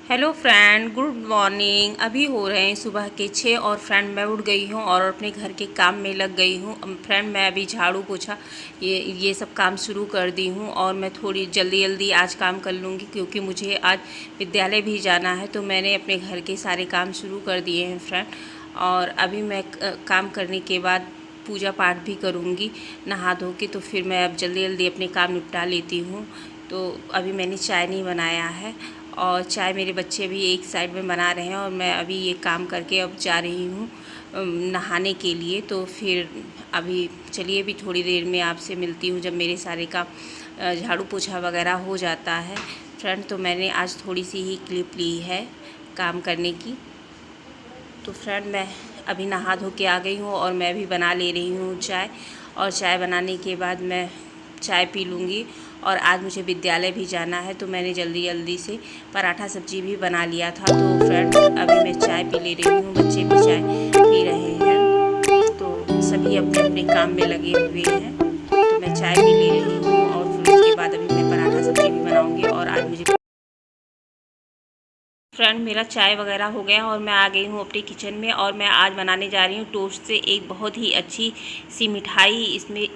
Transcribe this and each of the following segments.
Hello friend, good morning. अभी हो रहे हैं सुबह के 6 और फ्रेंड मैं उठ गई हूँ और अपने घर के काम में लग गई हूँ। फ्रेंड मैं अभी झाड़ू पोछा ये सब काम शुरू कर दी हूँ और मैं थोड़ी जल्दी जल्दी आज काम कर लूँगी क्योंकि मुझे आज विद्यालय भी जाना है। तो मैंने अपने घर के सारे काम शुरू कर दिए हैं फ्रेंड। और अभी मैं काम करने के बाद पूजा पाठ भी करूँगी नहा धो के। तो फिर मैं अब जल्दी जल्दी अपने काम निपटा लेती हूँ। तो अभी मैंने चाय नहीं बनाया है और चाय मेरे बच्चे भी एक साइड में बना रहे हैं और मैं अभी ये काम करके अब जा रही हूँ नहाने के लिए। तो फिर अभी चलिए भी थोड़ी देर में आपसे मिलती हूँ जब मेरे सारे काम झाड़ू पोछा वगैरह हो जाता है फ्रेंड। तो मैंने आज थोड़ी सी ही क्लिप ली है काम करने की। तो फ्रेंड मैं अभी नहा धो के आ गई हूँ और मैं भी बना ले रही हूँ चाय। और चाय बनाने के बाद मैं चाय पी लूँगी। और आज मुझे विद्यालय भी जाना है तो मैंने जल्दी जल्दी से पराठा सब्जी भी बना लिया था। तो फ्रेंड अभी मैं चाय पी ले रही हूँ, बच्चे भी चाय पी रहे हैं। तो सभी अपने अपने काम में लगे हुए हैं। तो मैं चाय पी ले रही हूँ और फिर उसके बाद अभी मैं पराठा सब्जी भी बनाऊँगी। और आज मुझे फ्रेंड मेरा चाय वगैरह हो गया और मैं आ गई हूँ अपने किचन में। और मैं आज बनाने जा रही हूँ टोस्ट से एक बहुत ही अच्छी सी मिठाई।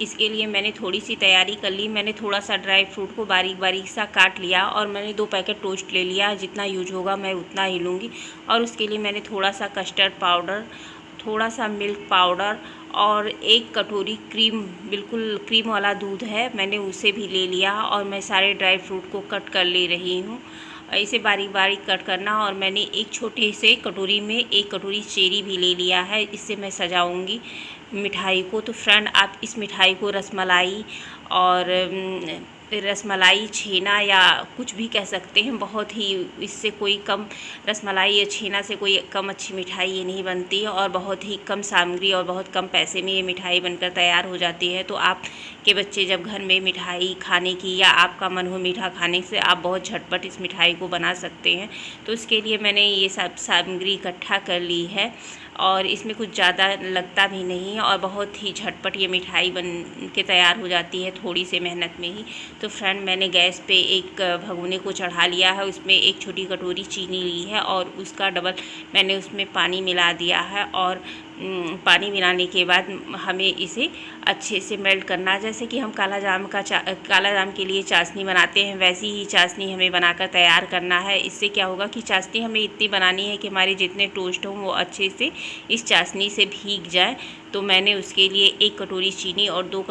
इसके लिए मैंने थोड़ी सी तैयारी कर ली। मैंने थोड़ा सा ड्राई फ्रूट को बारीक बारीक सा काट लिया और मैंने 2 पैकेट टोस्ट ले लिया। जितना यूज होगा मैं उतना ही लूँगी। और उसके लिए मैंने थोड़ा सा कस्टर्ड पाउडर, थोड़ा सा मिल्क पाउडर और 1 कटोरी क्रीम, बिल्कुल क्रीम वाला दूध है, मैंने उसे भी ले लिया। और मैं सारे ड्राई फ्रूट को कट कर ले रही हूँ। इसे बारीक बारीक कट करना। और मैंने एक छोटे से कटोरी में 1 कटोरी चेरी भी ले लिया है। इससे मैं सजाऊंगी मिठाई को। तो फ्रेंड आप इस मिठाई को रसमलाई और रसमलाई छेना या कुछ भी कह सकते हैं। बहुत ही इससे कोई कम, रसमलाई या छेना से कोई कम अच्छी मिठाई ये नहीं बनती है। और बहुत ही कम सामग्री और बहुत कम पैसे में ये मिठाई बनकर तैयार हो जाती है। तो आप के बच्चे जब घर में मिठाई खाने की या आपका मन हो मीठा खाने से, आप बहुत झटपट इस मिठाई को बना सकते हैं। तो इसके लिए मैंने ये सब सामग्री इकट्ठा कर ली है और इसमें कुछ ज़्यादा लगता भी नहीं है और बहुत ही झटपट ये मिठाई बन के तैयार हो जाती है थोड़ी सी मेहनत में ही। तो फ्रेंड मैंने गैस पे एक भगोने को चढ़ा लिया है, उसमें 1 छोटी कटोरी चीनी ली है और उसका डबल मैंने उसमें पानी मिला दिया है। और पानी मिलाने के बाद हमें इसे अच्छे से मेल्ट करना। जैसे कि हम काला जाम के लिए चाशनी बनाते हैं, वैसी ही चाशनी हमें बनाकर तैयार करना है। इससे क्या होगा कि चाशनी हमें इतनी बनानी है कि हमारे जितने टोस्ट हों वो अच्छे से इस चाशनी से भीग जाए। तो मैंने उसके लिए 1 कटोरी चीनी और 2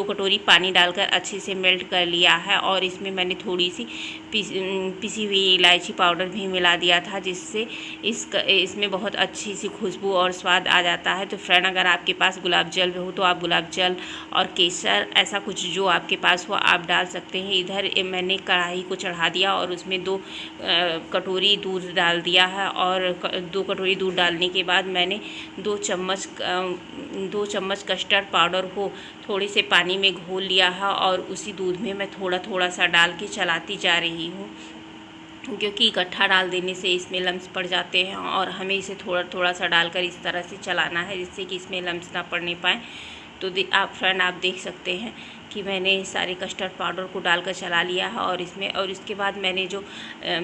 कटोरी पानी डालकर अच्छे से मेल्ट कर लिया है। और इसमें मैंने थोड़ी सी पिसी हुई इलायची पाउडर भी मिला दिया था, जिससे इसमें बहुत अच्छी सी खुशबू और स्वाद आ जाता है। तो फ्रेंड अगर आपके पास गुलाब जल हो तो आप गुलाब जल और केसर, ऐसा कुछ जो आपके पास हो आप डाल सकते हैं। इधर मैंने कढ़ाई को चढ़ा दिया और उसमें 2 कटोरी दूध डाल दिया है। और 2 कटोरी दूध डालने के बाद मैंने 2 चम्मच कस्टर्ड पाउडर को थोड़े से पानी में घोल लिया है और उसी दूध में मैं थोड़ा थोड़ा सा डाल के चलाती जा रही हूँ, क्योंकि इकट्ठा डाल देने से इसमें लम्स पड़ जाते हैं और हमें इसे थोड़ा थोड़ा सा डालकर इस तरह से चलाना है जिससे कि इसमें लम्स ना पड़ने पाए। तो आप फ्रेंड आप देख सकते हैं कि मैंने सारे कस्टर्ड पाउडर को डालकर चला लिया है और इसके बाद मैंने जो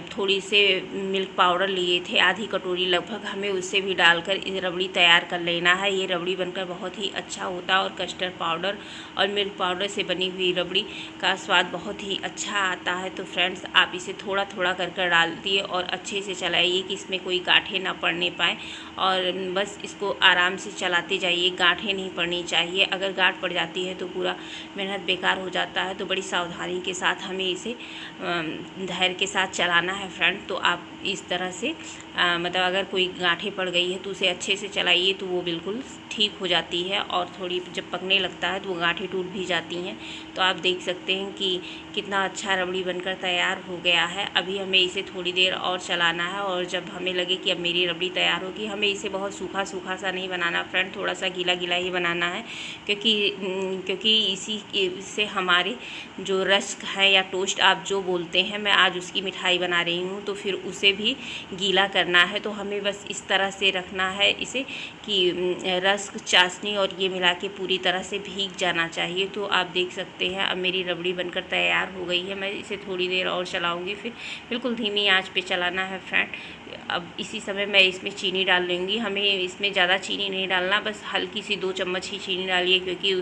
थोड़ी से मिल्क पाउडर लिए थे, आधी कटोरी लगभग, हमें उससे भी डालकर ये रबड़ी तैयार कर लेना है। ये रबड़ी बनकर बहुत ही अच्छा होता है और कस्टर्ड पाउडर और मिल्क पाउडर से बनी हुई रबड़ी का स्वाद बहुत ही अच्छा आता है। तो फ्रेंड्स आप इसे थोड़ा थोड़ा कर डाल दिए और अच्छे से चलाइए कि इसमें कोई गांठें ना पड़ने पाए। और बस इसको आराम से चलाते जाइए, गांठें नहीं पड़नी चाहिए। अगर गांठ पड़ जाती है तो पूरा मेहनत बेकार हो जाता है। तो बड़ी सावधानी के साथ हमें इसे धैर्य के साथ चलाना है फ्रेंड। तो आप इस तरह से मतलब अगर कोई गांठें पड़ गई है तो उसे अच्छे से चलाइए तो वो बिल्कुल ठीक हो जाती है। और थोड़ी जब पकने लगता है तो वो गांठें टूट भी जाती हैं। तो आप देख सकते हैं कि कितना अच्छा रबड़ी बनकर तैयार हो गया है। अभी हमें इसे थोड़ी देर और चलाना है और जब हमें लगे कि अब मेरी रबड़ी तैयार होगी, हमें इसे बहुत सूखा सूखा सा नहीं बनाना फ्रेंड, थोड़ा सा गीला गीला ही बनाना है, क्योंकि से हमारे जो रस्क है या टोस्ट आप जो बोलते हैं, मैं आज उसकी मिठाई बना रही हूँ। तो फिर उसे भी गीला करना है। तो हमें बस इस तरह से रखना है इसे कि रस्क, चाशनी और ये मिला के पूरी तरह से भीग जाना चाहिए। तो आप देख सकते हैं अब मेरी रबड़ी बनकर तैयार हो गई है। मैं इसे थोड़ी देर और चलाऊँगी, फिर बिल्कुल धीमी आँच पे चलाना है फ्रेंड। अब इसी समय मैं इसमें चीनी डाल लूँगी। हमें इसमें ज़्यादा चीनी नहीं डालना, बस हल्की सी 2 चम्मच ही चीनी डालिए, क्योंकि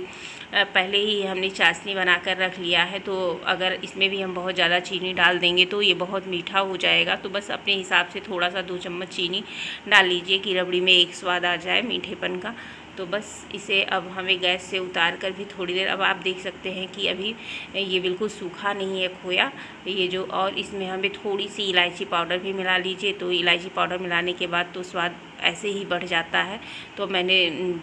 पहले ही हमने चाशनी बनाकर रख लिया है। तो अगर इसमें भी हम बहुत ज़्यादा चीनी डाल देंगे तो ये बहुत मीठा हो जाएगा। तो बस अपने हिसाब से थोड़ा सा 2 चम्मच चीनी डाल लीजिए कि रबड़ी में एक स्वाद आ जाए मीठेपन का। तो बस इसे अब हमें गैस से उतार कर भी थोड़ी देर, अब आप देख सकते हैं कि अभी ये बिल्कुल सूखा नहीं है खोया ये जो, और इसमें हमें थोड़ी सी इलायची पाउडर भी मिला लीजिए। तो इलायची पाउडर मिलाने के बाद तो स्वाद ऐसे ही बढ़ जाता है। तो मैंने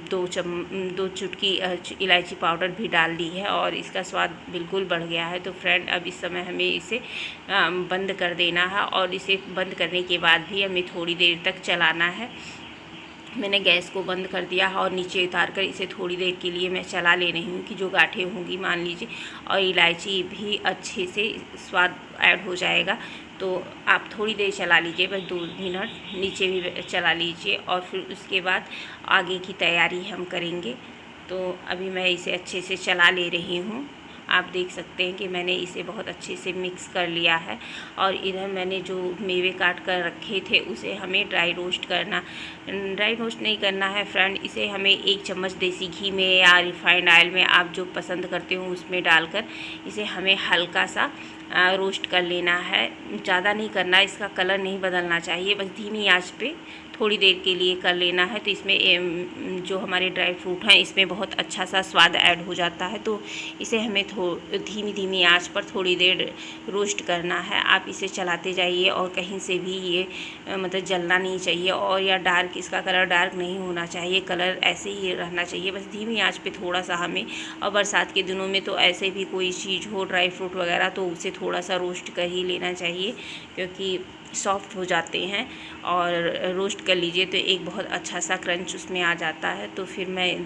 2 चुटकी इलायची पाउडर भी डाल दी है और इसका स्वाद बिल्कुल बढ़ गया है। तो फ्रेंड अब इस समय हमें इसे बंद कर देना है, और इसे बंद करने के बाद भी हमें थोड़ी देर तक चलाना है। मैंने गैस को बंद कर दिया और नीचे उतार कर इसे थोड़ी देर के लिए मैं चला ले रही हूँ कि जो गांठें होंगी मान लीजिए, और इलायची भी अच्छे से स्वाद ऐड हो जाएगा। तो आप थोड़ी देर चला लीजिए, बस 2 मिनट नीचे भी चला लीजिए, और फिर उसके बाद आगे की तैयारी हम करेंगे। तो अभी मैं इसे अच्छे से चला ले रही हूँ। आप देख सकते हैं कि मैंने इसे बहुत अच्छे से मिक्स कर लिया है। और इधर मैंने जो मेवे काट कर रखे थे उसे हमें ड्राई रोस्ट नहीं करना है फ्रेंड। इसे हमें 1 चम्मच देसी घी में या रिफाइंड ऑयल में, आप जो पसंद करते हो उसमें डालकर इसे हमें हल्का सा रोस्ट कर लेना है। ज़्यादा नहीं करना, इसका कलर नहीं बदलना चाहिए, बस धीमी आंच पे थोड़ी देर के लिए कर लेना है। तो इसमें जो हमारे ड्राई फ्रूट हैं इसमें बहुत अच्छा सा स्वाद ऐड हो जाता है। तो इसे हमें धीमी आंच पर थोड़ी देर रोस्ट करना है। आप इसे चलाते जाइए और कहीं से भी ये मतलब जलना नहीं चाहिए, और या डार्क, इसका कलर डार्क नहीं होना चाहिए, कलर ऐसे ही रहना चाहिए, बस धीमी आंच पे थोड़ा सा हमें। और बरसात के दिनों में तो ऐसे भी कोई चीज़ हो ड्राई फ्रूट वगैरह तो उसे थोड़ा सा रोस्ट कर ही लेना चाहिए, क्योंकि सॉफ्ट हो जाते हैं। और रोस्ट कर लीजिए तो एक बहुत अच्छा सा क्रंच उसमें आ जाता है। तो फिर मैं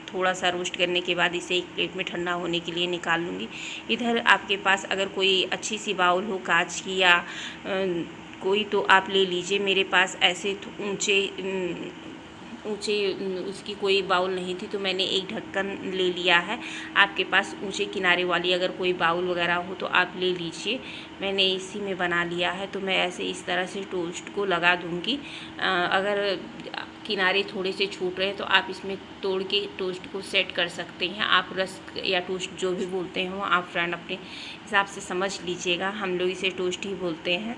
थोड़ा सा रोस्ट करने के बाद इसे एक प्लेट में ठंडा होने के लिए निकाल लूँगी। इधर आपके पास अगर कोई अच्छी सी बाउल हो कांच की या कोई, तो आप ले लीजिए। मेरे पास ऐसे ऊंचे उसकी कोई बाउल नहीं थी, तो मैंने एक ढक्कन ले लिया है। आपके पास ऊंचे किनारे वाली अगर कोई बाउल वगैरह हो तो आप ले लीजिए। मैंने इसी में बना लिया है। तो मैं ऐसे इस तरह से टोस्ट को लगा दूंगी। अगर किनारे थोड़े से छूट रहे हैं तो आप इसमें तोड़ के टोस्ट को सेट कर सकते हैं। आप रस्क या टोस्ट जो भी बोलते हो आप फ्रेंड अपने हिसाब से समझ लीजिएगा, हम लोग इसे टोस्ट ही बोलते हैं।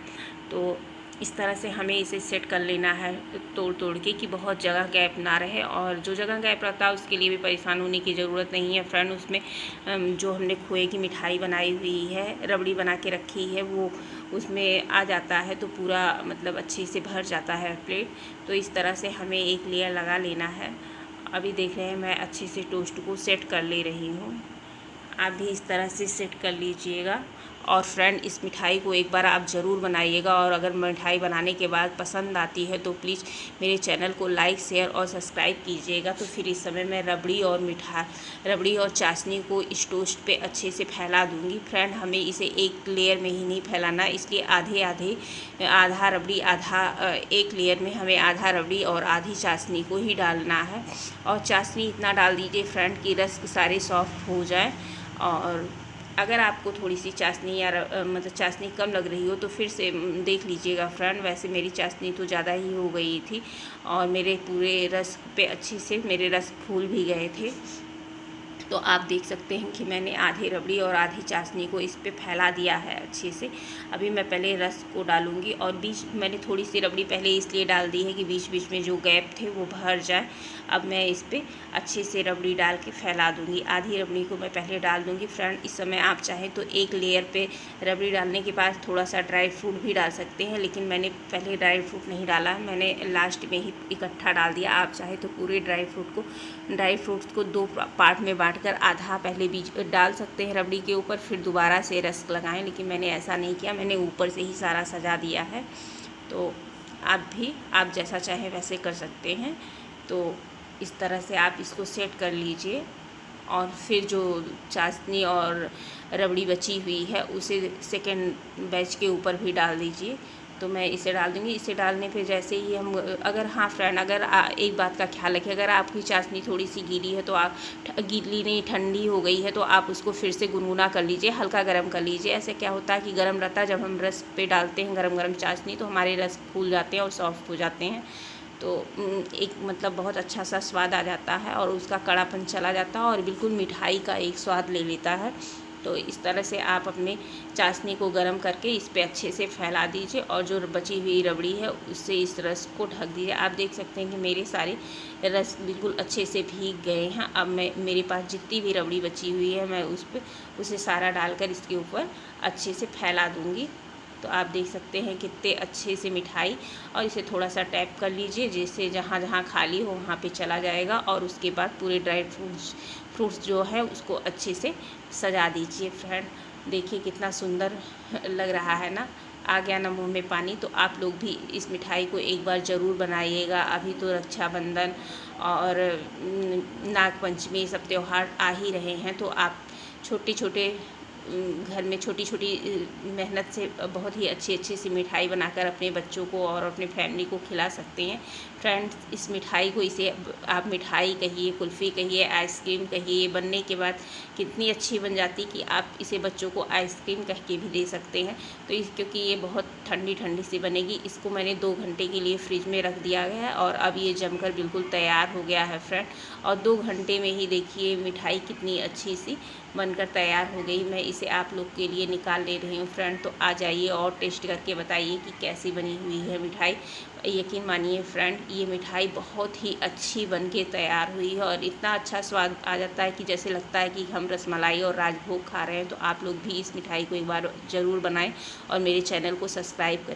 तो इस तरह से हमें इसे सेट कर लेना है तोड़ के, कि बहुत जगह गैप ना रहे। और जो जगह गैप रहता है उसके लिए भी परेशान होने की ज़रूरत नहीं है फ्रेंड। उसमें जो हमने खोए की मिठाई बनाई हुई है, रबड़ी बना के रखी है, वो उसमें आ जाता है। तो पूरा मतलब अच्छे से भर जाता है प्लेट। तो इस तरह से हमें एक लेयर लगा लेना है। अभी देख रहे हैं मैं अच्छे से टोस्ट को सेट कर ले रही हूँ। आप भी इस तरह से सेट कर लीजिएगा। और फ्रेंड इस मिठाई को एक बार आप ज़रूर बनाइएगा, और अगर मिठाई बनाने के बाद पसंद आती है तो प्लीज़ मेरे चैनल को लाइक, शेयर और सब्सक्राइब कीजिएगा। तो फिर इस समय मैं रबड़ी और चाशनी को इस टोस्ट पे अच्छे से फैला दूंगी। फ्रेंड हमें इसे एक लेयर में ही नहीं फैलाना, इसलिए आधा रबड़ी एक लेयर में हमें आधा रबड़ी और आधी चाशनी को ही डालना है। और चाशनी इतना डाल दीजिए फ्रेंड कि रस्क सारे सॉफ्ट हो जाए। और अगर आपको थोड़ी सी चाशनी या मतलब चाशनी कम लग रही हो तो फिर से देख लीजिएगा फ्रेंड। वैसे मेरी चाशनी तो ज़्यादा ही हो गई थी, और मेरे पूरे रस पे अच्छे से मेरे रस फूल भी गए थे। तो आप देख सकते हैं कि मैंने आधी रबड़ी और आधी चाशनी को इस पे फैला दिया है अच्छे से। अभी मैं पहले रस को डालूंगी, और बीच मैंने थोड़ी सी रबड़ी पहले इसलिए डाल दी है कि बीच बीच में जो गैप थे वो भर जाए। अब मैं इस पे अच्छे से रबड़ी डाल के फैला दूंगी। आधी रबड़ी को मैं पहले डाल दूंगी फ्रेंड। इस समय आप चाहें तो एक लेयर पे रबड़ी डालने के बाद थोड़ा सा ड्राई फ्रूट भी डाल सकते हैं, लेकिन मैंने पहले ड्राई फ्रूट नहीं डाला, मैंने लास्ट में ही इकट्ठा डाल दिया। आप चाहे तो पूरे ड्राई फ्रूट्स को 2 पार्ट में बांटकर आधा पहले बीज डाल सकते हैं रबड़ी के ऊपर, फिर दोबारा से रस लगाएं, लेकिन मैंने ऐसा नहीं किया, मैंने ऊपर से ही सारा सजा दिया है। तो आप जैसा चाहें वैसे कर सकते हैं। तो इस तरह से आप इसको सेट कर लीजिए। और फिर जो चाशनी और रबड़ी बची हुई है उसे सेकेंड बैच के ऊपर भी डाल दीजिए। तो मैं इसे डाल दूँगी। इसे डालने पे जैसे ही हम अगर हाँ फ्रेंड, अगर एक बात का ख्याल रखिए, अगर आपकी चाशनी थोड़ी सी गीली है तो आप गीली नहीं ठंडी हो गई है तो आप उसको फिर से गुनगुना कर लीजिए, हल्का गर्म कर लीजिए। ऐसे क्या होता है कि गर्म रहता है, जब हम रस पे डालते हैं गरम गरम चाशनी तो हमारे रस फूल जाते हैं और सॉफ्ट हो जाते हैं। तो एक मतलब बहुत अच्छा सा स्वाद आ जाता है और उसका कड़ापन चला जाता है और बिल्कुल मिठाई का एक स्वाद ले लेता है। तो इस तरह से आप अपने चाशनी को गर्म करके इस पे अच्छे से फैला दीजिए और जो बची हुई रबड़ी है उससे इस रस को ढक दीजिए। आप देख सकते हैं कि मेरे सारे रस बिल्कुल अच्छे से भीग गए हैं। अब मेरे पास जितनी भी रबड़ी बची हुई है मैं उसे सारा डालकर इसके ऊपर अच्छे से फैला दूँगी। तो आप देख सकते हैं कितने अच्छे से मिठाई, और इसे थोड़ा सा टैप कर लीजिए जिससे जहाँ जहाँ खाली हो वहाँ पे चला जाएगा। और उसके बाद पूरे ड्राई फ्रूट्स जो है उसको अच्छे से सजा दीजिए। फ्रेंड देखिए कितना सुंदर लग रहा है ना, आ गया ना मुँह में पानी। तो आप लोग भी इस मिठाई को एक बार ज़रूर बनाइएगा। अभी तो रक्षाबंधन और नागपंचमी सब त्यौहार आ ही रहे हैं, तो आप छोटे छोटे घर में छोटी छोटी मेहनत से बहुत ही अच्छी अच्छी सी मिठाई बनाकर अपने बच्चों को और अपने फैमिली को खिला सकते हैं। फ्रेंड्स इस मिठाई को, इसे आप मिठाई कहिए, कुल्फ़ी कहिए, आइसक्रीम कहिए, बनने के बाद कितनी अच्छी बन जाती कि आप इसे बच्चों को आइसक्रीम कह के भी दे सकते हैं। तो क्योंकि ये बहुत ठंडी ठंडी सी बनेगी, इसको मैंने 2 घंटे के लिए फ्रिज में रख दिया गया है और अब ये जमकर बिल्कुल तैयार हो गया है फ्रेंड। और 2 घंटे में ही देखिए मिठाई कितनी अच्छी सी बनकर तैयार हो गई। मैं इसे आप लोग के लिए निकाल ले रही हूँ फ्रेंड। तो आ जाइए और टेस्ट करके बताइए कि कैसी बनी हुई है मिठाई। यकीन मानिए फ्रेंड, ये मिठाई बहुत ही अच्छी बन के तैयार हुई है और इतना अच्छा स्वाद आ जाता है कि जैसे लगता है कि हम रसमलाई और राजभोग खा रहे हैं। तो आप लोग भी इस मिठाई को एक बार ज़रूर बनाएं और मेरे चैनल को सब्सक्राइब करें।